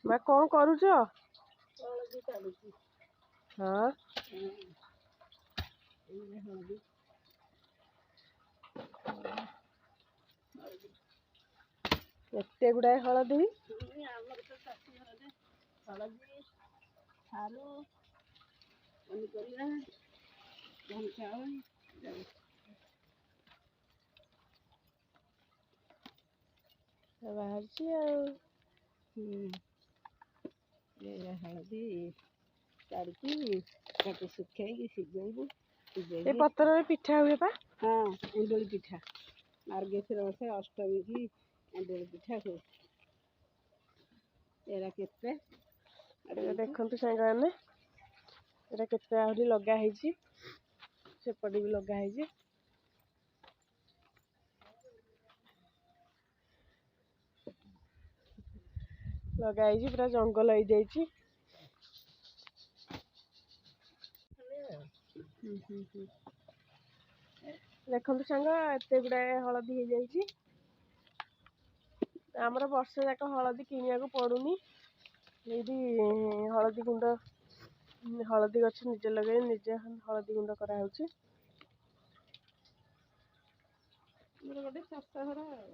ମା କଣ କରୁଛ? ହଳଦୀ କାଢୁଛି। ହଁ ହଳଦୀ ଏତେ ଗୁଡାଏ ହଳଦୀ। ଆମର ତ ଚାଷୀ ଘରରେ ହଳଦୀ, ସାରୁ, ପନିପରିବା, ଧାନ ଚାଉଳ ବାହାରିଛି ଆଉ। ହଳଦୀ କାଢିକି ତାକୁ ଶୁଖେଇକି ସିଝେଇବୁ। ଏ ପତ୍ରରେ ପିଠା ହୁଏ ପା? ହଁ, ଏଣ୍ଡୁଳି ପିଠା। ମାର୍ଗଶିର ମାସ ଅଷ୍ଟମୀ କି ଏଣ୍ଡୁଳି ପିଠା ହୁଏ। ଏରା କେତେ ଦେଖନ୍ତୁ ସାଙ୍ଗମାନେ, ଏରା କେତେ ଆହୁରି ଲଗା ହେଇଛି। ସେପଟେ ବି ଲଗା ହେଇଛି। ଲଗା ହେଇଛି, ପୁରା ଜଙ୍ଗଲ ହେଇଯାଇଛି। ଦେଖନ୍ତୁ ସାଙ୍ଗ, ଏତେ ଗୁଡାଏ ହଳଦୀ ହେଇଯାଇଛି। ଆମର ବର୍ଷ ଯାକ ହଳଦୀ କିଣିବାକୁ ପଡୁନି। ଏଇଠି ହଳଦୀ ଗୁଣ୍ଡ, ହଳଦୀ ଗଛ ନିଜେ ଲଗେଇ ନିଜେ ହଳଦୀ ଗୁଣ୍ଡ କରାହଉଛି। ଆମର ଗୋଟେ ଚାଷ ଘର ଆଉ।